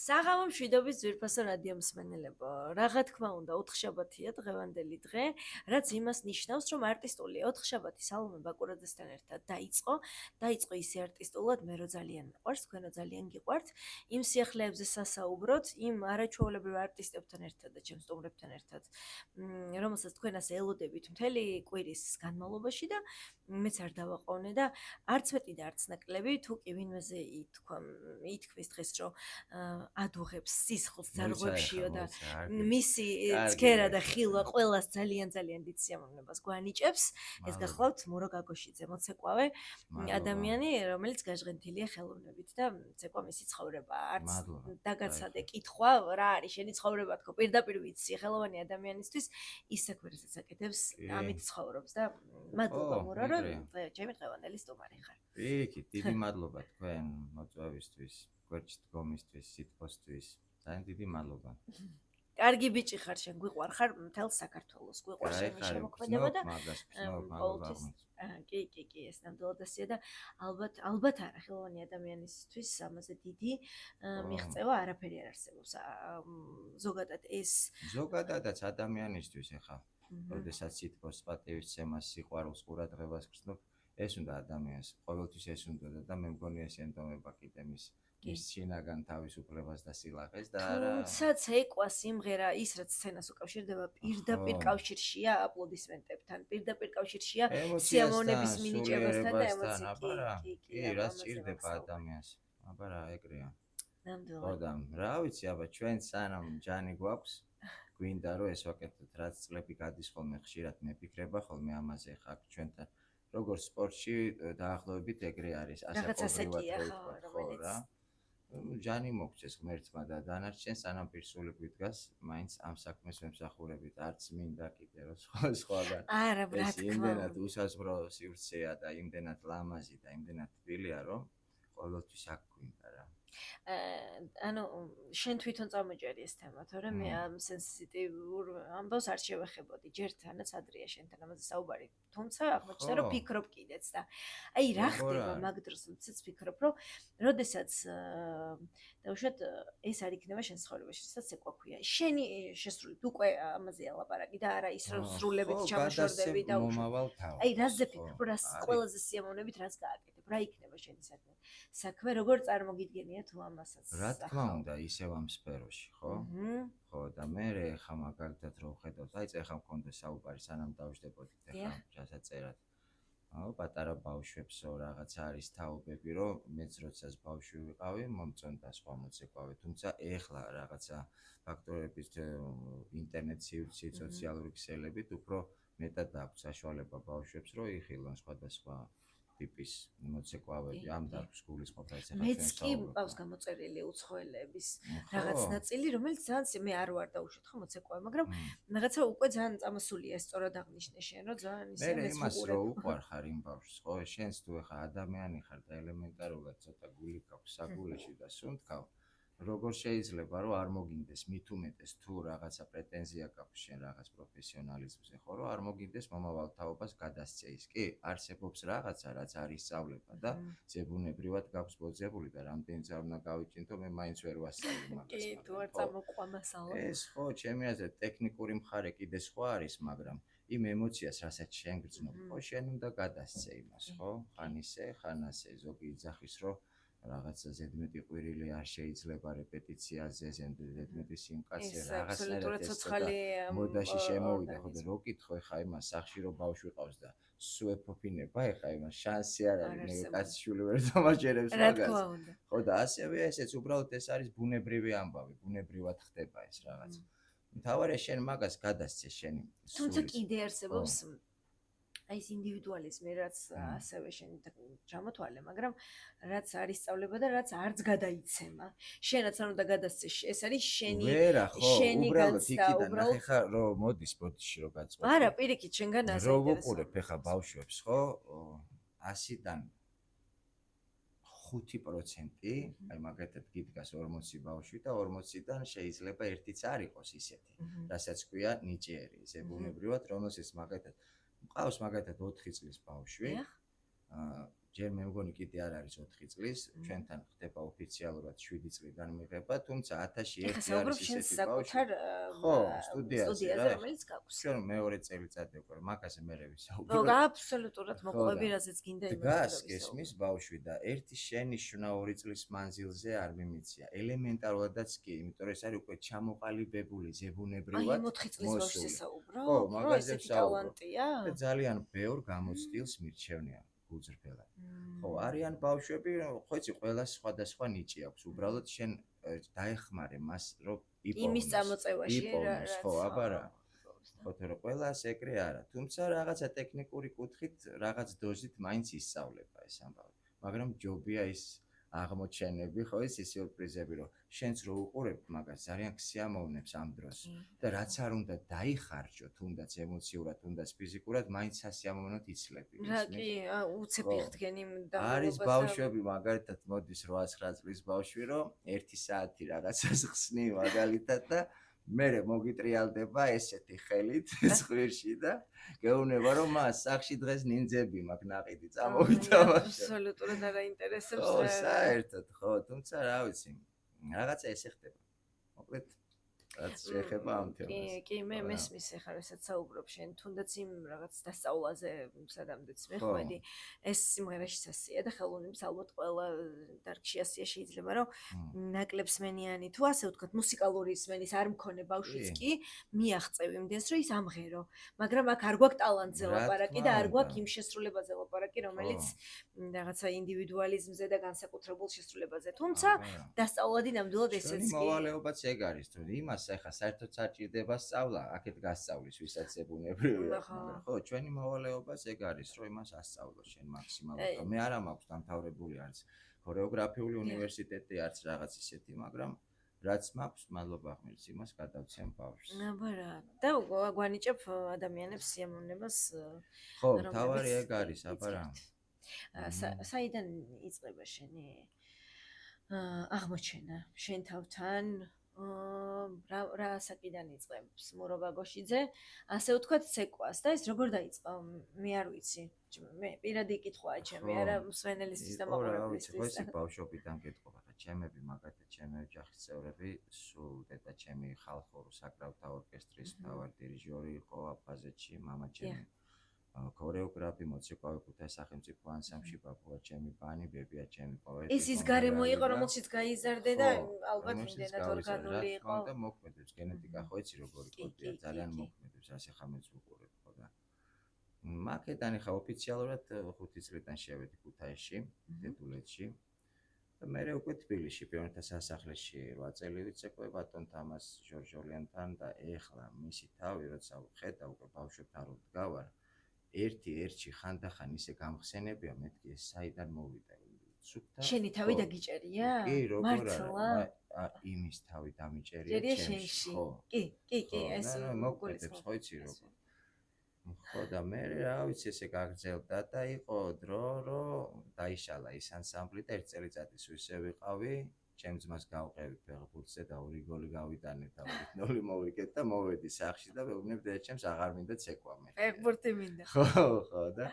საღამო მშვიდობის ძვირფასო რადიო მსმენელებო, რა თქმა უნდა, ოთხშაბათია დღევანდელი დღე, რაც იმას ნიშნავს, რომ არტისტული ოთხშაბათი სალომე ბაკურაძესთან ერთად დაიწყო ისე არტისტულად, მე რო ძალიან მიყვარს, თქვენო ძალიან გიყვართ, იმ სიახლეებზე სასაუბროთ, იმ არაჩვეულებრივ არტისტებთან ერთად და ჩემს სტუმრებთან ერთად, რომელსაც თქვენ ასე ელოდებით მთელი კვირის განმავლობაში და მეც არ დავაყოვნე და არც მეტი და არც ნაკლები, თუ კი ვინმეზე ითქვის დღეს, რომ ადუღებს სისხლს ძარღვებშიო და მისი ცქერა და ხილვა ყველას ძალიან დიდ სიამოვნებას გვანიჭებს. ეს გახლავთ მურო გაგოშიძე, მოცეკვავე ადამიანი, რომელიც გაჟღენთილია ხელოვნებით და ცეკვა მისი ცხოვრება. არც დაგაცადე კითხვა, რა არის შენი ცხოვრება თქო, პირდაპირ ვიცი ხელოვანი ადამიანისთვის ის საქმესაც აკეთებს, ამით ცხოვრობს და მადლობა მურო, რომ ჩემი დღევანდელი სტუმარი ხარ. იქით, დიდი მადლობა თქვენ მოწვევისთვის. გვერდში დგომისთვის, სიტყვისთვის. ძალიან დიდი მადლობა. კარგი ბიჭი ხარ შენ, გვიყვარ ხარ მთელ საქართველოს, გვიყვარ შენი შემოქმედება და ყოველთვის. კი, ეს ნამდვილად ასეა და ალბათ არა ხელოვანი ადამიანისთვის ამაზე დიდი მიღწევა არაფერი არ არსებობს. ზოგადად ზოგადადაც ადამიანისთვის ეხა, როდესაც სიტყვის პატივისცემას, სიყვარულს, ყურადღებას გრძნობ, ეს უნდა ადამიანს, ყოველთვის ეს უნდა და მე მგონი ეს ენტომება კიდე მის შინაგან თავისუფლებას და სილაღეს და არა. თუმცა ცეკვა, სიმღერა, ის რაც სცენას უკავშირდება, პირდაპირ კავშირშია აპლოდისმენტებთან, პირდაპირ კავშირშია სიამოვნების მინიჭებასთან და ემოციებთან. კი, რა სჭირდება ადამიანს. აბა რა ეგრეა. ნამდვილად. ხო და რა ვიცი, აბა ჩვენ სანამ ჯანი გვაქვს, გვინდა რომ ეს ვაკეთოთ, რაც წლები გადის ხოლმე ხშირად მეფიქრება ხოლმე ამაზე ხა ჩვენთან. როგორც სპორტში დაახლოებით ეგრე არის, ასე ყოველდღიურად ხო რა. ჯანი მოგწეს ღმერთმა და დანარჩენ სანამ პირსულები დგას, მაინც ამ საქმეს ვემსახურებით, არც მინდა კიდე რომ სხვაგან. არა, რა თქმა უნდა. იმდენად უსაზღვრო სივრცეა და იმდენად ლამაზი და იმდენად თბილია, რომ ყოველთვის აქ გვინდა რა. ანუ შენ თვითონ წამოჭერი ეს თემა, თორემ მე ამ სენსიტივურ ამბავს არ შევეხებოდი, ჯერ თანაც ადრეა შენთან ამაზე საუბარი. თუმცა აღმოჩნდა რომ ფიქრობ კიდეც და აი რა ხდება მაგ დროს, როდესაც ფიქრობ, რომ როდესაც დაუშვათ ეს არ იქნება შენ ცხოვრებაში, რასაც ცეკვა ქვია. შენი შესრულებით უკვე ამაზეა ლაპარაკი და არა ის რომ სრულებით ჩამოშორდები და აი რაზე ფიქრობ, რას ყველაზე სიამოვნებით რას გააკეთებ, რა იქნება შენი საქმე, როგორ წარმოგიდგენია თუ ამასაც. რა თქმა უნდა, ისევ ამ სფეროში, ხო? ხო და მე ხა მაგალითად რო ხედავთ, აი წეხა მქონდა საუბარი სანამ დავждებოდით ახლა ჩასაწერად. პატარა ბავშვებსო რაღაც არის თაობები, რომ მეც როდესაც ბავშვი ვიყავი, მომწონდა სხვა მოცეკვავე, თუმცა ეხლა რაღაცა ფაქტორებით ინტერნეტში, სოციალური ქსელებით უფრო მეტად აქვს საშუალება ბავშვებს, რომ იხილონ სხვადასხვა ტიპის მოცეკვავები, ამ დარგს გულისხმობ ეს ახლა. მეც კი მყავს გამოწერილი უცხოელების რაღაც ნაწილი, რომელიც ძალიან მე არ ვარ დაუშვათ ხო მოცეკვავე, მაგრამ რაღაცა უკვე ძალიან წამოსულია ეს სწორად აღნიშნე შენ, რომ ძალიან ისე მე იმას რო უყვარ ხარ იმ ბავშვს, ხო, შენს თუ ახლა ადამიანი ხარ და ელემენტარულად ცოტა გული გაქვს საგულეში და სუნთქავ, როგორ შეიძლება რომ არ მოგინდეს მით უმეტეს თუ რაღაცა პრეტენზია გაქვს შენ რაღაც პროფესიონალიზმზე, ხო, რომ არ მოგინდეს მომავალ თაობას გადასცე ის. კი, არსებობს რაღაცა, რაც არის სწავლება და ზებუნებრივად გაქვს მოძებული და რამდენი წელი უნდა გავიჭინო, მე მაინც ვერ ვასწავლე მაგას. კი, თუ არ წამოყვა მასალა. ეს ხო, ჩემი აზრით ტექნიკური მხარე კიდე სხვა არის, მაგრამ იმ ემოციას, რასაც შენ გრძნობ, ხო, შენ უნდა გადასცე იმას, ხო? ხან ისე, ხან ასე, ზოგი იძახის, რომ რაღაცა ზედმეტი ყვირილი არ შეიძლება რეპეტიციაზე, ზედმეტი სიმკაცე, რაღაცნაირად ცოცხალი მოდაში შემოვიდა, ხო და რო კითხო ხა იმას სახში რომ ბავშვი ყავს და სუ ეფოფინება ხა იმას შანსი არ არის, მე კაცშვილი ვერ დამაჯერებს მაგას. ხო და ასევე ესეც უბრალოდ ეს არის ბუნებრივი ამბავი, ბუნებრივად ხდება ეს რაღაც. მთავარია შენ მაგას გადასცე შენი. თუმცა კიდე არსებობს აი ეს ინდივიდუალიზმი, რაც ასევე შენ ჩამოთვალე, მაგრამ რაც არის სწავლება და რაც არც გადაიცემა. შენაც არ უნდა გადასცე, ეს არის შენი უბრალოდ იქიდან ნახე ხა რომ მოდის ბოდიში რომ გაწყობ. არა, პირიქით შენგან ასე რო ვუყურებ ხა ბავშვებს, ხო? 100-დან 5%, აი მაგათად გიდგას 40 ბავშვი და 40-დან შეიძლება ერთიც არ იყოს ისეთი, რასაც ქვია ნიჭიერი, ზებუნებრივად, რომელსაც მაგათად მყავს მაგათად 4 წლის ბავშვი. ჯერ მე მგონი კიდე არ არის 4 წლის, ჩვენთან ხდება ოფიციალურად 7 წლიდან მიღება, თუმცა 1001 ეხლა საუბრობ არის შენ ისეთი ბავშვი. საკუთარ ხო, სტუდიაზე რა. რომელიც გაქვს. ჩვენ მეორე წელიწადი უკვე მაგაზე მე ხო, ვისაუბრებ. აბსოლუტურად მოყვები, რაზეც გინდა იმაზე დგას დავისაუბრო. გესმის ბავშვი და ერთი შენიშვნა 2 წლის მანძილზე არ მიმიცია. ელემენტარულადაც კი, იმიტომ რომ ეს არის უკვე ჩამოყალიბებული აი, ზებუნებრივად. 4 წლის ბავშვზე საუბრობ? ხო, მაგაზე ესეთი ვსაუბრობ. ტალანტია? და ძალიან ბევრ გამოცდილს მირჩევნია გულწრფელად. ხო, არიან ბავშვები, ხო იცი, ყველას სხვადასხვა ნიჭი აქვს. უბრალოდ შენ დაეხმარე მას, რომ იპოვნოს. იმის წამოწევაში იპოვნოს, ხო, აბა რა. ხოთო რომ ყველას ეგრე არა. თუმცა რაღაცა ტექნიკური კუთხით, რაღაც დოზით მაინც ისწავლება ეს ამბავი. მაგრამ ჯობია ის აღმოჩენები, ხო ის სიურპრიზები, რომ შენც რო უყურებ მაგას, ძალიან გსიამოვნებს ამ დროს. და რაც არ უნდა დაიხარჯო, თუნდაც ემოციურად, თუნდაც ფიზიკურად, მაინც სასიამოვნოდ იცლები. რა კი, უცებ იხდგენ იმ არის ბავშვები, მაგალითად, მოდის 8-9 წლის ბავშვი, რომ 1 საათი რაღაცას ხსნი მაგალითად და მერე მოგიტრიალდება ესეთი ხელით ზღვირში და გეუბნება რომ მას სახში დღეს ნინძები მაქვს ნაყიდი წამოვიდა ბავშვი. აბსოლუტურად არ აინტერესებს. ხო, საერთოდ, ხო, თუმცა რა ვიცი, რაღაცა ესე ხდება. მოკლედ, რაც შეეხება ამ თემას. კი, მე მესმის ახლა რასაც საუბრობ შენ, თუნდაც იმ რაღაც დასწავლაზე სადამდეც მეხვედი, ეს სიმღერაში სასია და ხელოვნების ალბათ ყველა დარგში ასია შეიძლება, რომ ნაკლებსმენიანი თუ ასე ვთქვათ, მუსიკალური სმენის არ მქონე ბავშვიც კი მიაღწევ იმდენს, რომ ის ამღერო, მაგრამ აქ არ გვაქვს ტალანტზე ლაპარაკი და არ გვაქვს იმ შესრულებაზე ლაპარაკი, რომელიც რაღაცა ინდივიდუალიზმზე და განსაკუთრებულ შესრულებაზე. თუმცა დასწავლადი ნამდვილად ესეც კი. მოვალეობაც ეგ არის, თუ იმას ახლა საერთოდ საჭირდება სწავლა, აქეთ გასწავლის, ვისაც ზებუნებრივია, მაგრამ ხო, ჩვენი მოვალეობაც ეგ არის, რომ იმას ასწავლო შენ მაქსიმალურად. მე არა მაქვს დამთავრებული არც ქორეოგრაფიული უნივერსიტეტი, არც რაღაც ისეთი, მაგრამ რაც მაქვს, მადლობა ღმერთს, იმას გადავცემ ბავშვს. აბა რა. და გვანიჭებ ადამიანებს სიამოვნებას. ხო, თავარი ეგ არის, აბა რა. საიდან იწყება შენი აღმოჩენა შენ თავთან? რა საკიდან იწყებს მურობა გოშიძე, ასე ვთქვათ, ცეკვას და ეს როგორ დაიწყო? მე არ ვიცი. მე პირადი კითხვაა ჩემი, არა მსვენელისთვის და მაყურებლისთვის. ხო, ეს ბავშვობიდან კითხვა და ჩემები მაგათაც ჩემი ოჯახის წევრები, სულ დედა ჩემი ხალხურ საკრავთა ორკესტრის მთავარი დირიჟორი იყო აფხაზეთში, მამა ჩემი ქორეოგრაფი, მოცეკვავი ქუთაისის სახელმწიფო ანსამბლში, ბაბუა ჩემი ბანი, ბებია ჩემი პოეტი. ეს ის გარემო იყო, რომელშიც გაიზარდე და ალბათ იმდენად ორგანული იყო. და მოქმედებს გენეტიკა, ხო იცი როგორი კოდია, ძალიან მოქმედებს, ასე ხამეც უყურებ ხო და მაკედან ხა ოფიციალურად 5 წლიდან შევედი ქუთაისში, დედულეთში. და მე უკვე თბილისში, პიონერთა სასახლეში 8 წელი ვიცეკვე ბატონ თამას ჟორჟოლიანთან და ეხლა მისი თავი, როცა ვხედა უკვე ბავშვებთან რო ვდგავარ, ერთი ხანდახან ისე გამხსენებია, მეთქი ეს საიდან მოვიდა. შენი თავი დაგიჭერია? კი, როგორ არა, იმის თავი დამიჭერია ჩემში. კი, ეს მოგვეცებს, ხო იცი როგორ. ხო და მე რა ვიცი ესე გაგრძელდა და იყო დრო რომ დაიშალა ის ანსამბლი და 1 წელიწადის ისე ვიყავი, ჩემ ძმას გავყევი ფეხბურთზე და 2 გოლი გავიტანე და 0 მოვიგეთ და მოვედი სახში და ვეუბნებ დედა ჩემს აღარ მინდა ცეკვა მე. ფეხბურთი მინდა. ხო და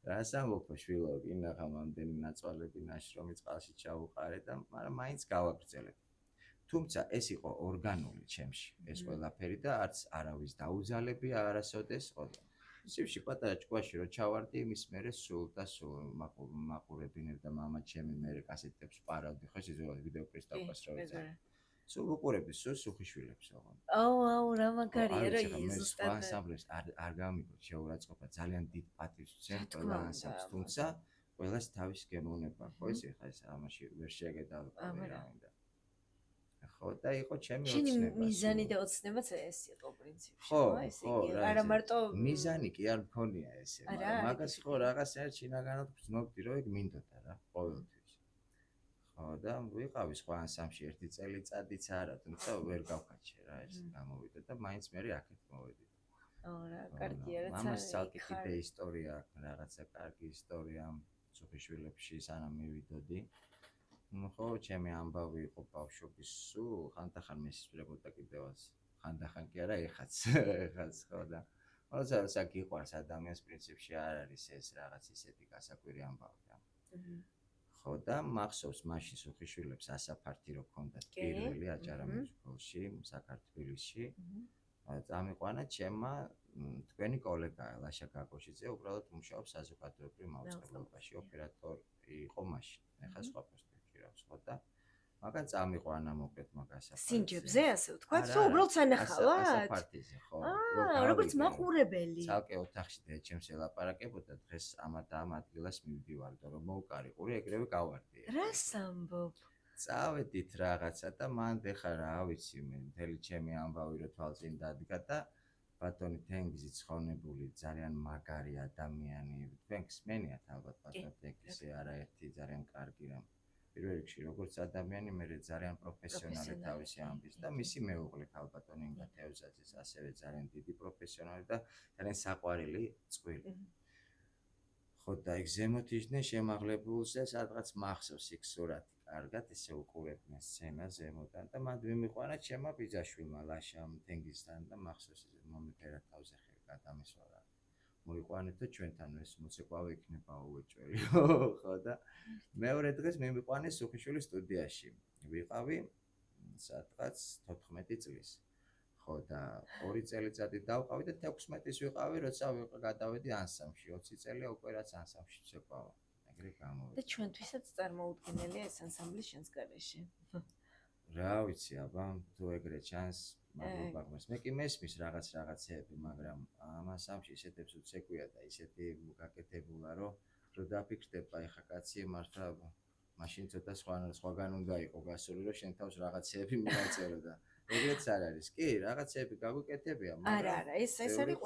რას ამბობ შვილო, ინახა მამდენი ნაწვალები ნაშრომი წყალში ჩავუყარე და მაგრამ მაინც გავაგრძელებ. თუმცა ეს იყო ორგანული ჩემში, ეს ყველაფერი და არც არავის დაუძალებია არასოდეს ხო. სივში პატარა ჭკვაში რო ჩავარდი, იმის მერე სულ მაყურებინებ და მამა ჩემი მერე კასეტებს პარავდი, ხო შეიძლება ვიდეო პრისტავკას რო ეცა. სულ უყურებდი სულ სუხიშვილებს ოღონდ. აუ, რა მაგარია რა ზუსტად. ანსამბლებს არ გამიგო შეურაცხყოფა, ძალიან დიდ პატივს ვცემ ყველა ანსამბლს, თუმცა ყველას თავის გემოვნება, ხო ეს ხა ეს ამაში ვერ შეგედავი რა მინდა. ხო და იყო ჩემი ოცნება. შენი მიზანი და ოცნებაც ეს იყო პრინციპში, ხო, ესე იგი, არა მარტო მიზანი კი არ მქონია ესე, მაგრამ მაგას ხო რაღაცნაირად შინაგანად გრძნობდი, რომ ეგ მინდოდა რა, ყოველთვის. ხო და ვიყავი სხვა ანსამბლში 1 წელიწადიც არა, თუმცა ვერ გავკაჩე რა ეს გამოვიდა და მაინც მე აქეთ მოვედი. რა კარგია რაც არის. მამას ცალკე კიდე ისტორია აქვს, რაღაცა კარგი ისტორია სუხიშვილებში სანამ მივიდოდი. ხო, ჩემი ამბავი იყო ბავშვობის სულ, ხანდახან მესწრებოდა კიდევაც. ხანდახან კი არა, ეხაც ხო და როცა გიყვარს ადამიანს პრინციპში არ არის ეს რაღაც ისეთი გასაკვირი ამბავი. ხო და მახსოვს მაშინ სუხიშვილებს ასაფართი რო ქონდათ პირველი აჭარა მუსიკოლში საქართველოში წამიყვანა ჩემმა თქვენი კოლეგა ლაშა გაგოშიძე უბრალოდ მუშაობს საზოგადოებრივ მაუწყებლობაში ოპერატორი იყო მაშინ ეხლა სხვა პოსტებში რავს ხო და მაგან წამიყვანა მოკლედ მაგასა სინჯებზე ასე ვთქვათ თუ უბრალოდ სანახავად ასაფართიზე ხო როგორც მაყურებელი ცალკე ოთახში და ჩემს ელაპარაკებოდა დღეს ამა და ამ ადგილას მივდივარ და რომ მოვკარიყური ეგრევე გავარდი რას ამბობ წავედით რაღაცა და მან ეხა რა ვიცი მე მთელი ჩემი ამბავი რო თვალწინ დადგა და ბატონი თენგიზი ცხონებული ძალიან მაგარი ადამიანი თქვენ გსმენიათ ალბათ ბატონი თენგიზი არაერთი ძალიან კარგი რამ პირველ რიგში როგორც ადამიანი მე ძალიან პროფესიონალი თავისი ამბის და მისი მეუღლე ქალბატონი ინგა თევზაძის ასევე ძალიან დიდი პროფესიონალი და ძალიან საყვარელი წყვილი ხო და ეგ ზემოთ იჯდნენ შემაღლებულზე სადღაც მახსოვს იქ სურათი კარგად ესე უყურებდნენ სცენა ზემოდან და მან მიმიყვანა ჩემმა ბიძაშვილმა ლაშამ თენგიზთან და მახსოვს ეს მომეფერა თავზე ხელი გადამესვარა მოიყვანეთ და ჩვენთან ეს მოცეკვავე იქნება უეჭველი ხო და მეორე დღეს მიმიყვანეს სუხიშვილის სტუდიაში ვიყავი სადღაც 14 წლის ხო და 2 წელიწადი დავყავი და 16-ის ვიყავი როცა გადავედი ანსამბლში 20 წელია უკვე რაც ანსამბლში ვცეკვავა ეგრე გამოვიდა და ჩვენთვისაც წარმოუდგენელია ეს ანსამბლი შენს გარეშე რა ვიცი აბა თუ ეგრე ჩანს მადლობა გმეს მე კი მესმის რაღაცეები მაგრამ ამ ანსამბლში ისეთებს უცეკვია და ისეთი გაკეთებულა რომ დაფიქრდება ეხა კაცი მართლა მაშინ ცოტა სხვაგან უნდა იყო გასული რომ შენ თავს რაღაცეები მიაწერო და ეგრეც არ არის კი რაღაცეები გაგვიკეთებია მაგრამ არა ეს არის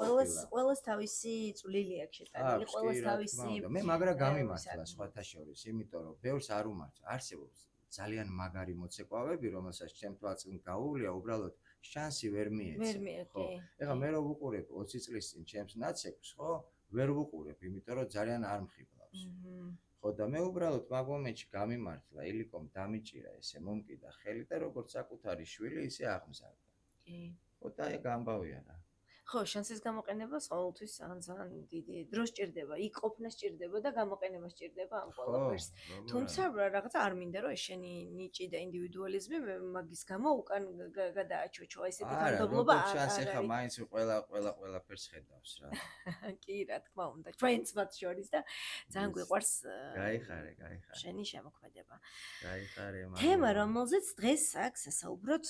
ყველას თავისი წვლილი აქვს შეტანილი ყველას თავისი მე მაგრა გამიმართლა სხვათა შორის იმიტომ რომ ბევრს არ უმართლა არსებობს ძალიან მაგარი მოცეკვავები რომელსაც ჩემ თვალწინ გაუვლია უბრალოდ შანსი ვერ მიეცა ხო ეხლა მე რო ვუყურებ 20 წლის წინ ჩემს ნაცეკვს ხო ვერ ვუყურებ იმიტომ რომ ძალიან არ მხიბლავს ხო და მე უბრალოდ მაგ მომენტში გამიმართლა ილიკომ დამიჭირა ესე მომკიდა ხელი და როგორც საკუთარი შვილი ისე აღმზარდა კი ხო და ეგ ამბავია რა ხო შანსის გამოყენებას ყოველთვის ძალიან დიდი დრო სჭირდება იქ ყოფნა სჭირდება და გამოყენება სჭირდება ამ ყველაფერს თუმცა რაღაცა არ მინდა რომ შენი ნიჭი და ინდივიდუალიზმი მაგის გამო უკან გადააჩოჩო ესეთი თანმდებლობა არ არის შანსი ხა მაინც ყველაფერს ხედავს რა კი რა თქმა უნდა ჩვენც მათ შორის და ძალიან გვიყვარს გაიხარე შენი შემოქმედება გაიხარე თემა რომელზეც დღეს აქვს საუბროთ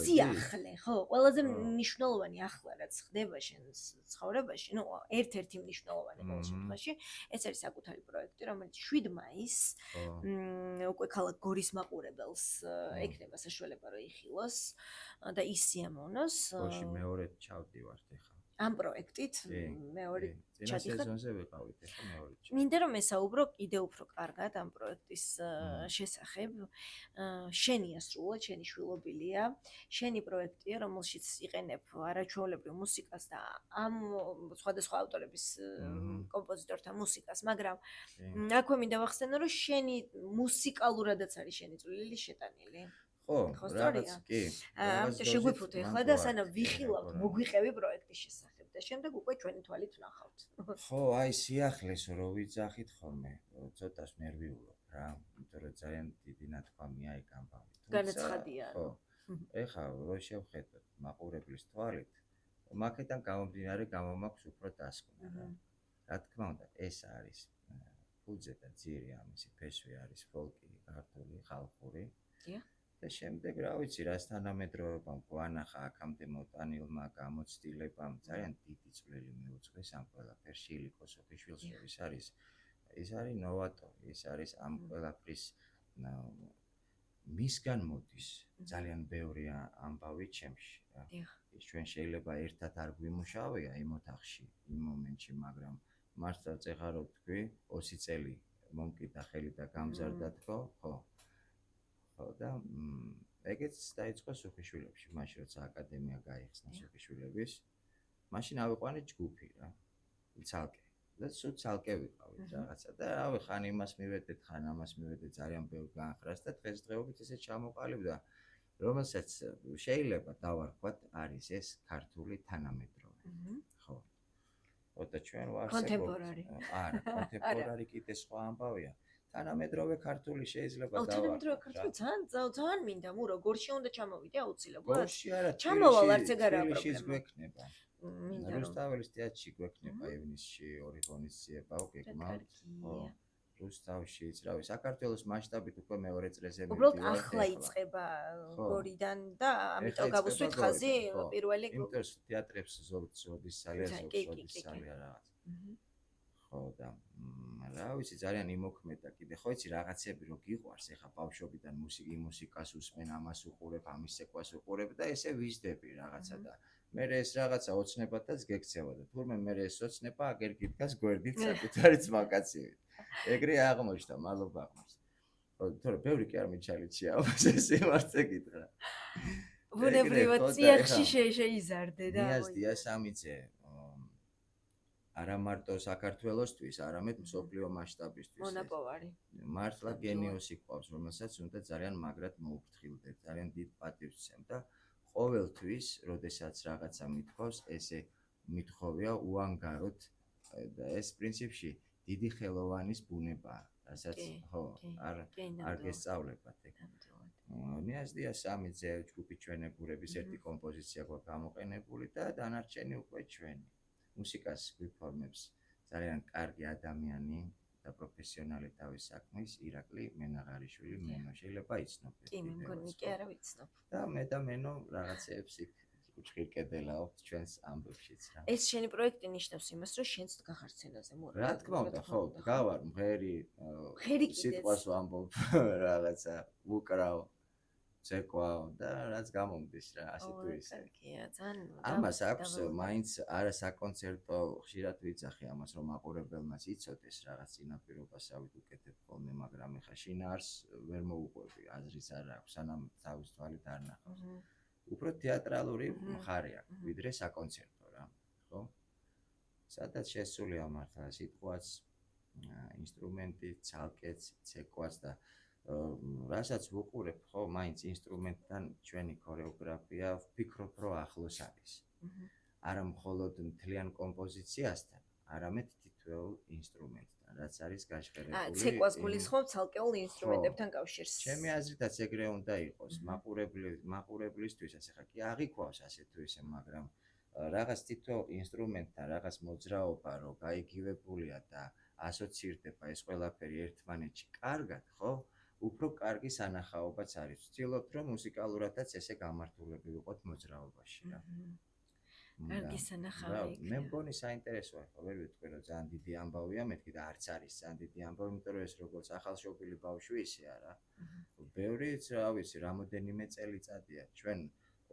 სიახლე ხო ყველაზე მნიშვნელოვანი ახლა რაც ხდება შენს ცხოვრებაში, ну, ერთ-ერთი მნიშვნელოვანი ყოველ შემთხვევაში, ეს არის საკუთარი პროექტი, რომელიც 7 მაისს უკვე ქალაქ გორის მაყურებელს ექნება საშუალება რომ იხილოს და ისიამოვნოს. გორში მეორედ ჩავდივართ ეხლა. ამ პროექტით მეორე სეზონზე ვიყავით ეხლა მეორე. მინდა რომ ესაუბრო კიდე უფრო კარგად ამ პროექტის შესახებ. შენია სრულად, შენი შვილობილია, შენი პროექტია, რომელშიც იყენებ არაჩვეულებრივ მუსიკას და ამ სხვადასხვა ავტორების კომპოზიტორთა მუსიკას, მაგრამ აქვე მინდა ვახსენო, რომ შენი მუსიკალურადაც არის შენი წვლილი შეტანილი. ხო, რაღაც კი. ამიტომ შეგვიფუთე ახლა და სანამ ვიხილავთ, მოგვიყევი პროექტის შესახებ და შემდეგ უკვე ჩვენი თვალით ვნახავთ. ხო, აი სიახლეს რო ვიძახით ხოლმე, ცოტას ნერვიულობ რა, იმიტომ რომ ძალიან დიდი ნათქვამია ეგ ამბავი. განაცხადია. ხო. ეხლა რო შევხედოთ მაყურებლის თვალით, მაკედან გამომდინარე გამომაქვს უფრო დასკვნა რა. რა თქმა უნდა, ეს არის ფუძე და ძირი ამისი ფესვი არის ფოლკი, ქართული, ხალხური. დიახ. და შემდეგ რა ვიცი რას თანამედროვეობამ გვანახა აქამდე მოტანილმა გამოცდილებამ ძალიან დიდი წვლილი მიუძღვის ამ ყველაფერში ილიკო სოფიშვილს ის არის ნოვატორი ის არის ამ ყველაფრის მისგან მოდის ძალიან ბევრი ამბავი ჩემში რა ის ჩვენ შეიძლება ერთად არ გვიმუშავია იმ ოთახში იმ მომენტში მაგრამ მართლა წეხა რო თქვი 20 წელი მომკიდა ხელი და გამზარდა თქო ხო და ეგეც დაიწყო სუხიშვილებში, მაშინ როცა აკადემია გაიხსნა სუხიშვილების, მაშინ ავიყვანე ჯგუფი რა. ცალკე. და სულ ცალკე ვიყავით რაღაცა და რავი ხან იმას მივედეთ, ხან ამას მივედეთ, ძალიან ბევრ განხრას და დღესდღეობით ესე ჩამოყალიბდა, რომელსაც შეიძლება დავარქვათ არის ეს ქართული თანამედროვე. ხო. ხო და ჩვენ ვარსებობთ. კონტემპორარი. არა, კონტემპორარი კიდე სხვა ამბავია. თანამედროვე ქართული შეიძლება თანამედროვე დავარქვა. ქართული ძალიან მინდა, მურო, გორში უნდა ჩამოვიდე აუცილებლად. გორში არა, ჩამოვალ, არც ეგ არაა თბილისში პრობლემა. გვექნება. მინდა რომ რუსთაველის თეატრში გვექნება ივნისში 2 ღონისძიება, გეგმავთ. ხო. რუსთავშიც, რავი, საქართველოს მასშტაბით უკვე მეორე წრეზე უბრალოდ მივდივართ ახლა იწყება ხო. გორიდან და ამიტომ ეხლა გავუსვით იწყება ხაზი გორიდან, ხო. პირველი იმიტომ რომ თეატრებს ზოგ ზოდისალია, კი, ზოგ კი, ზოდისალია რაღაც. მჰმ. ხო და რა ვიცი, ძალიან იმოქმედა კიდე, ხო იცი რაღაცები რო გიყვარს, ეხა ბავშვობიდან მუსიკას უსმენ, ამას უყურებ, ამის ცეკვას უყურებ და ესე ვიზდები რაღაცა და მე ეს რაღაცა ოცნებათაც გექცევა და თურმე მე ეს ოცნება აგერ გიდგას გვერდით საკუთარი ძმაკაცივით. ეგრე აღმოჩნდა, მადლობა აღმოჩნდა. ხო, თორე ბევრი კი არ მიჩალიჩია, ამას ეს იმართე გითხრა. ბუნებრივად წიაღში შეიზარდე და მიაზდია სამიძე არა მარტო საქართველოსთვის, არამედ მსოფლიო მასშტაბისთვის. მონაპოვარი. მართლა გენიოსი ყავს, რომელსაც უნდა ძალიან მაგრად მოუფრთხილდეთ, ძალიან დიდ პატივს სცემ და ყოველთვის, როდესაც რაღაცა მithქვავს, ესე მithხოვია უანგაროდ და ეს პრინციპში დიდი ხელოვანის ბუნებაა, რასაც ხო, არ გესწავლებათ ეგ. მიაზდია სამიძე ჯგუფი ჩვენებურების ერთი კომპოზიცია გვაქვს გამოყენებული და დანარჩენი უკვე ჩვენი. მუსიკას გვიფორმებს ძალიან კარგი ადამიანი და პროფესიონალი თავის საქმის ირაკლი მენაღარიშვილი, მენო შეიძლება იცნობთ. კი, მე მგონი კი არა ვიცნობ. და მე და მენო რაღაცეებს იქ უჩხირკედელაობთ ჩვენს ამბებშიც რა. ეს შენი პროექტი ნიშნავს იმას, რომ შენც გახარ სცენაზე მორა. რა თქმა უნდა, ხო, გავარ მღერი სიტყვას ვამბობ რაღაცა ვუკრავ ცეკვაო და რაც გამომდის რა, ასე თუ ისე. კარგია, ძალიან. ამას აქვს მაინც არა საკონცერტო ხშირად ვიძახი ამას, რომ მაყურებელმაც იცოდეს რაღაც წინაპირობასავით უკეთებ ხოლმე, მაგრამ ეხა შინაარს ვერ მოუყვები, აზრის არ აქვს, სანამ თავის თვალით არ ნახავს. უფრო თეატრალური მხარე აქვს, ვიდრე საკონცერტო რა, ხო? სადაც შესულია მართლა სიტყვაც, ინსტრუმენტი, ცალკეც, ცეკვაც და რასაც ვუყურებ, ხო, მაინც ინსტრუმენტთან ჩვენი ქორეოგრაფია ვფიქრობ, რომ ახლოს არის. არა მხოლოდ მთლიან კომპოზიციასთან, არამედ თითოეულ ინსტრუმენტთან, რაც არის გაშღერებული. ცეკვას გულისხმობ ცალკეულ ინსტრუმენტებთან კავშირს. ჩემი აზრითაც ეგრე უნდა იყოს, მაყურებლისთვის, ასე ხა კი აღიქვავს ასე თუ ისე, მაგრამ რაღაც თითოეულ ინსტრუმენტთან რაღაც მოძრაობა, რო გაიგივებულია და ასოცირდება ეს ყველაფერი ერთმანეთში კარგად, ხო? უფრო კარგი სანახაობაც არის. ვცდილობთ, რომ მუსიკალურადაც ესე გამართულები ვიყოთ მოძრაობაში რა. კარგი სანახავი. მე მგონი საინტერესოა, ხო, ვერ ვიტყვი, რომ ძალიან დიდი ამბავია, მეთქი და არც არის ძალიან დიდი ამბავი, იმიტომ რომ ეს როგორც ახალშობილი ბავშვი ისე არა. ბევრი, რა ვიცი, რამოდენიმე წელიწადია. ჩვენ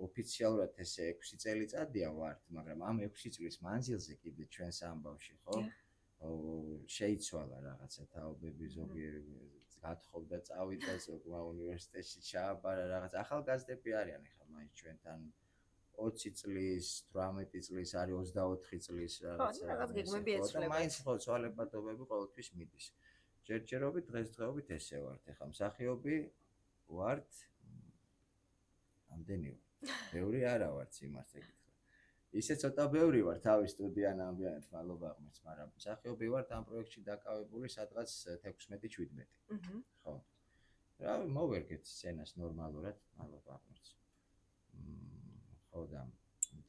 ოფიციალურად ესე 6 წელიწადია ვართ, მაგრამ ამ 6 წლის მანძილზე კიდე ჩვენს ამბავში, ხო? შეიცვალა რაღაცა თაობები, ზოგი გათხოვდა, წავიდა ზოგმა უნივერსიტეტში, ჩააბარა რაღაც ახალგაზრდები არიან ეხლა მაინც ჩვენთან 20 წლის, 18 წლის, არის 24 წლის რაღაცა. რაღაც გეგმები ეცვლება. მაინც ხო ცვალებადობები ყოველთვის მიდის. ჯერჯერობით დღესდღეობით ესე ვართ, ეხლა მსახიობი ვართ. ამდენი ვარ. ბევრი არა ვარც იმას ეგ. ისე ცოტა ბევრი ვარ თავის სტუდია ნამბიანად, მადლობა აღმოჩნდა, მაგრამ მსახიობი ვარ ამ პროექტში დაკავებული სადღაც 16-17. ხო. რა მოვერგეთ სცენას ნორმალურად, მადლობა აღმოჩნდა. ხო და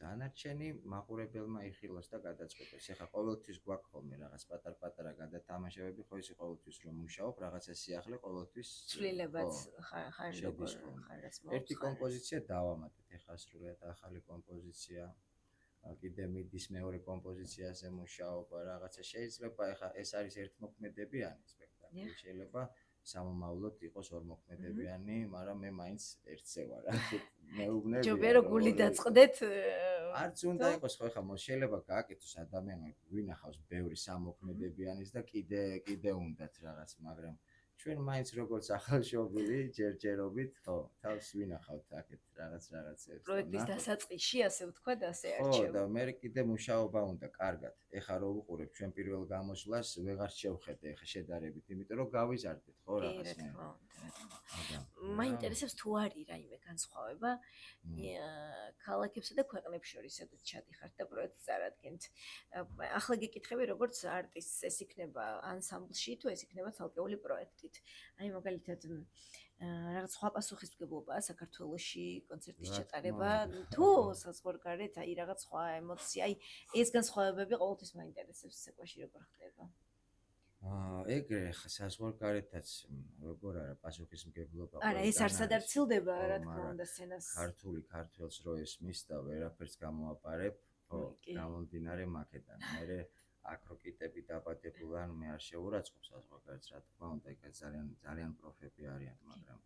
დანარჩენი მაყურებელმა იხილოს და გადაწყვეტოს. ეხლა ყოველთვის გვაქვს ხოლმე რაღაც პატარ-პატარა გადათამაშებები, ხო ისე ყოველთვის რომ მუშაობ, რაღაცა სიახლე ყოველთვის ცვლილებაც ხარ როგორ ხარაც მოხდა. ერთი კომპოზიცია დავამატეთ, ეხლა სრულიად ახალი კომპოზიცია. კიდე მიდის მეორე კომპოზიციაზე მუშაობა, რაღაცა შეიძლება, ეხლა ეს არის ერთმოქმედებიანი სპექტაკლი, შეიძლება სამომავლოდ იყოს ორმოქმედებიანი, მაგრამ მე მაინც ერთზე ვარ. მეუბნები. ჯობია რომ გული დაწყდეთ. არც უნდა იყოს, ხო ეხლა შეიძლება გააკეთოს ადამიანმა გვინახავს ბევრი სამოქმედებიანის და კიდე უნდათ რაღაც, მაგრამ ჩვენ მაინც როგორც ახალშობილი ჯერჯერობით, ხო, თავს ვინახავთ აქეთ რაღაცებს. პროექტის დასაწყისში, ასე ვთქვა და ასე ხო, არჩევ. და მე კიდე მუშაობა უნდა კარგად. ეხლა რო ვუყურებ ჩვენ პირველ გამოსვლას, ვეღარ შევხედე ეხლა შედარებით, იმიტომ რომ გავიზარდეთ, ხო, რაღაცნაირად. მაინტერესებს თუ არის რაიმე განსხვავება ქალაქებსა და ქვეყნებს შორის, სადაც ჩადიხართ და პროექტს წარადგენთ. ახლა გეკითხები, როგორც არტისტს ეს იქნება ანსამბლში თუ ეს იქნება ცალკეული პროექტით. აი მაგალითად რაღაც სხვა პასუხისმგებლობაა საქართველოში კონცერტის ჩატარება თუ საზღვარგარეთ, აი რაღაც სხვა ემოცია, აი ეს განსხვავებები ყოველთვის მაინტერესებს ცეკვაში როგორ ხდება. ეგრე ხა საზღვარგარეთაც როგორ არა პასუხისმგებლობა არა, ეს არსად არ ცილდება, რა თქმა უნდა, სცენას. ქართულს რო ესმის და ვერაფერს გამოაპარებ, ხო, გამომდინარე მაკედან. მე აკროკიტები დაბადებულან მე არ შეურაცხყოფ საზღვარგარეთს, რა თქმა უნდა, იქ ძალიან პროფები არიან, მაგრამ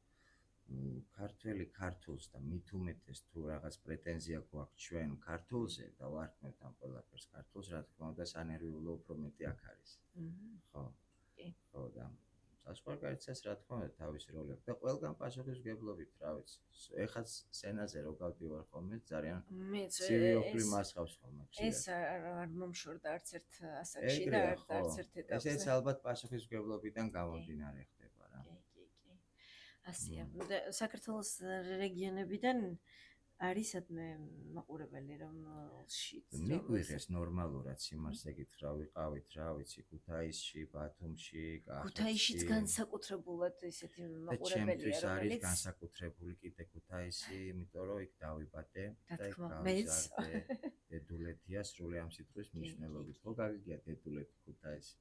ქართულს და მით უმეტეს თუ რაღაც პრეტენზია გვაქვს ჩვენ ქართულზე და ვარქმევთ ამ ყველაფერს ქართულს, რა თქმა უნდა, სანერვიულო უფრო მეტი აქ არის. ხო. ხო და საზღვარგარეთსაც რა თქმა უნდა თავისი როლი აქვს და ყველგან პასუხისმგებლობით, რა ვიცი. ეხაც სცენაზე რო გავდივარ ხოლმე, ძალიან ცივი მას ხავს ხოლმე. ეს არ მომშორდა არც ერთ ასაკში და არც ერთ ეტაპზე. ესეც ალბათ პასუხისმგებლობიდან გამომდინარე ხდება რა. კი. ასეა. და საქართველოს რეგიონებიდან არის სადმე მაყურებელი რომელშიც მიგვიღეს ნორმალურად სიმართლე გითხრა ვიყავით რა ვიცი ქუთაისში, ბათუმში, ქუთაისშიც განსაკუთრებულად ესეთი მაყურებელია რომელიც არის განსაკუთრებული კიდე ქუთაისი, იმიტომ რომ იქ დავიბადე და იქ გავიზარდე. დედულეთია სრული ამ სიტყვის მნიშვნელობით. ხო გაგიგია დედულეთი ქუთაისი.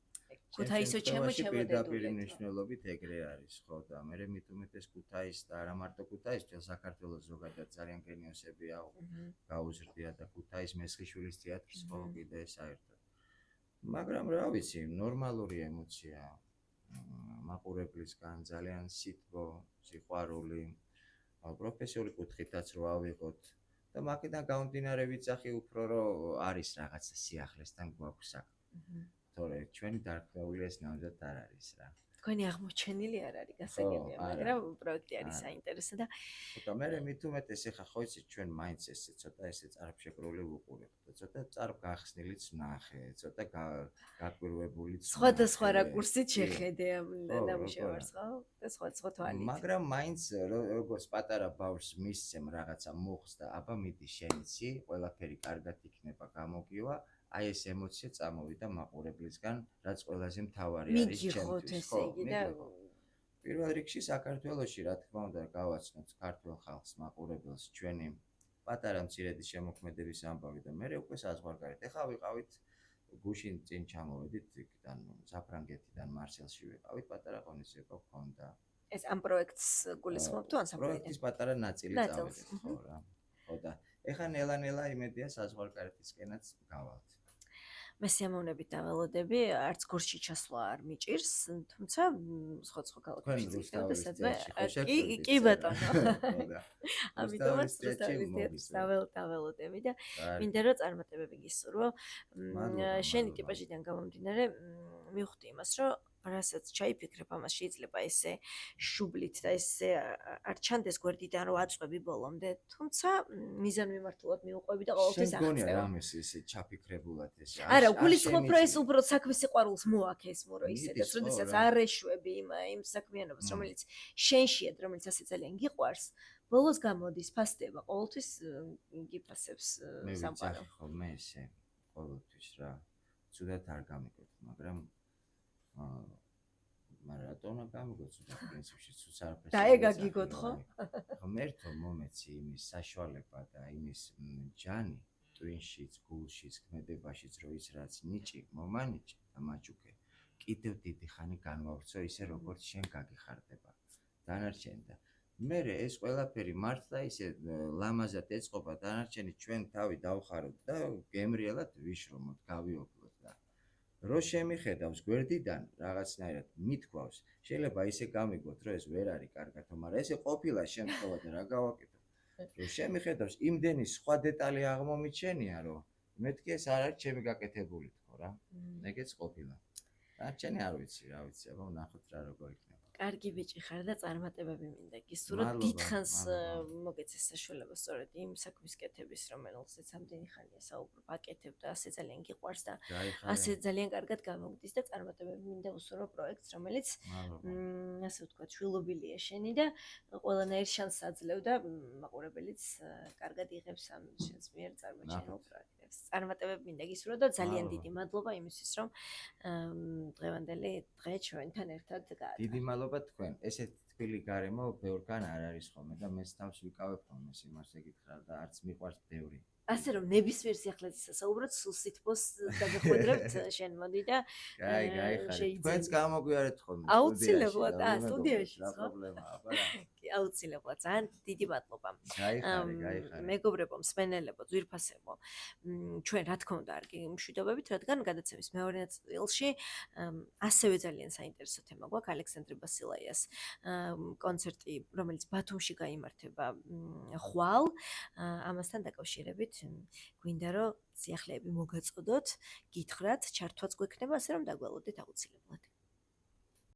ქუთაისო ჩემო პირდაპირ მნიშვნელობით ეგრე არის, ხო და მე მით უმეტეს ქუთაის და არა მარტო ქუთაის, თელ საქართველოს ზოგადად ძალიან გენიოსები გაუზრდია და ქუთაის მესხიშვილის თეატრის ხო კიდე საერთოდ. მაგრამ რა ვიცი, ნორმალური ემოცია მაყურებლისგან, ძალიან სითბო, სიყვარული, პროფესიული კუთხითაც რო ავიღოთ და მაგიდან გამომდინარე ვიცახი უფრო რომ არის რაღაცა სიახლესთან გვაქვს საქმე. თორე ჩვენი დარქმეული ეს ნამდვილად არ არის რა. თქვენი აღმოჩენილი არ არის გასაგებია, მაგრამ პროექტი არის საინტერესო და და მე მით უმეტეს ეხა ხო იცით ჩვენ მაინც ესე ცოტა ესე წარფშეკრული ვუყურებთ და ცოტა წარგახსნილიც ნახე, ცოტა გაკვირვებულიც. სხვადასხვა რაკურსით შეხედე ამ ნამუშევარს, ხო? და სხვა თვალით. მაგრამ მაინც როგორც პატარა ბავშვს მისცემ რაღაცა მუხს და აბა მიდი შენიცი, ყველაფერი კარგად იქნება, გამოგივა. აი ეს ემოცია წამოვიდა მაყურებლისგან, რაც ყველაზე მთავარი არის ჩემთვის. ხო, და პირველ რიგში საქართველოში რა თქმა უნდა გავაცნოთ ქართულ ხალხს მაყურებელს ჩვენი პატარა მცირედი შემოქმედების ამბავი და მე უკვე საზღვარგარეთ. ეხლა ვიყავით გუშინ წინ ჩამოვედით იქიდან საფრანგეთიდან მარსელში ვიყავით, პატარა ღონისძიება გქონდა. ეს ამ პროექტს გულისხმობ თუ ანსამბლიდან? პროექტის პატარა ნაწილი წავედით, ხო რა. ხო და ეხლა ნელა-ნელა იმედია საზღვარგარეთისკენაც გავალთ. მე სიამოვნებით დაველოდები, არც გორში ჩასვლა არ მიჭირს, თუმცა სხვა ქალაქებში ვიყავ სადმე კი ბატონო. ამიტომაც რუსთავის დაველოდები და მინდა რომ წარმატებები გისურვო. შენი ტიპაჟიდან გამომდინარე მივხვდი იმას, რომ რასაც ჩაიფიქრებ, ამას შეიძლება ესე შუბლით და ესე არ ჩანდეს გვერდიდან რომ აწყვები ბოლომდე, თუმცა მიზანმიმართულად მიუყვები და ყოველთვის აღწევ. შენ გონია რამეს ესე ჩაფიქრებულად ესე. არა, გულისხმობ რომ ეს უფრო საქმის სიყვარულს მოაქეს მორო ისედაც, როდესაც არ ეშვები იმ საქმიანობას, რომელიც შენშია, რომელიც ასე ძალიან გიყვარს, ბოლოს გამოდის, ფასდება, ყოველთვის გიფასებს სამყარო. მე ესე ყოველთვის რა, ცუდად არ გამიგოთ, მაგრამ რატომ უნდა გამიგოთ პრინციპში ცუც არაფერს. და ეგ აგიგოთ ხო? ღმერთო მომეცი იმის საშუალება და იმის ჯანი ტვინშიც, გულშიც, ქმედებაშიც, რომ ის რაც ნიჭი, მომანიჭი და მაჩუკე, კიდევ დიდი ხანი განვავრცო ისე როგორც შენ გაგიხარდება. დანარჩენი და მე ეს ყველაფერი მართლა ისე ლამაზად ეწყობა, დანარჩენი ჩვენ თავი დავხაროთ და გემრიელად ვიშრომოთ, გავიოკლოთ და რო შემიხედავს გვერდიდან რაღაცნაირად მithქვავს, შეიძლება ისე გამიგოთ, რომ ეს ვერ არის კარგათო, მაგრამ ესე ყოფილა შემთხვევა და რა გავაკეთო. რომ შემიხედავს იმდენი სხვა დეტალი აღმომიჩენია, რომ მეთქი ეს არ არის ჩემი გაკეთებული თქო რა. ეგეც ყოფილა. დარჩენი არ ვიცი, რა ვიცი, აბა ვნახოთ რა როგორ იქნება. კარგი ბიჭი ხარ და წარმატებები მინდა გისურვო. მადლობა, დიდხანს მადლობა. მოგეცეს საშუალება სწორედ იმ საქმის კეთების, რომელზეც ამდენი ხანია საუბრობ, აკეთებ და ასე ძალიან გიყვარს და გაიხარე. ასე ძალიან კარგად გამოგდის და წარმატებები მინდა უსურვო პროექტს, რომელიც მადლობა. ასე ვთქვათ, შვილობილია შენი და ყველანაირ შანსს აძლევ და მაყურებელიც კარგად იღებს ამ შენს მიერ წარმოჩენილ პროექტებს. წარმატებები მინდა გისურვო და ძალიან მადლობა. დიდი მადლობა იმისთვის, რომ დღევანდელი დღე ჩვენთან ერთად გაატარა. დიდი მადლობა თქვენ. ესეთი თბილი გარემო ბევრგან არ არის ხოლმე და მეც თავს ვიკავებ ხოლმე იმას ეკითხა და არც მიყვარს ბევრი. ასე რომ ნებისმიერ სიახლეზე საუბრობთ, სულ სითბოს დაგახვედრებთ, შენ მოდი და გაიხარე. თქვენც გამოგვიარეთ ხოლმე აუცილებლად, სტუდიაში, რა ხო? პრობლემაა, აბარა. კი, აუცილებლად, ძალიან დიდი მადლობა. გაიხარე. მეგობრებო, მსმენელებო, ძვირფასებო, ჩვენ რა თქმა უნდა არ გიმშვიდობებით, რადგან გადაცემის მეორე ნაწილში ასევე ძალიან საინტერესო თემა გვაქვს ალექსანდრე ბასილაიას კონცერტი, რომელიც ბათუმში გაიმართება ხვალ, ამასთან დაკავშირებით გვინდა რომ სიახლეები მოგაწოდოთ, გითხრათ, ჩართვაც გვექნება, ასე რომ დაგვალოდეთ აუცილებლად.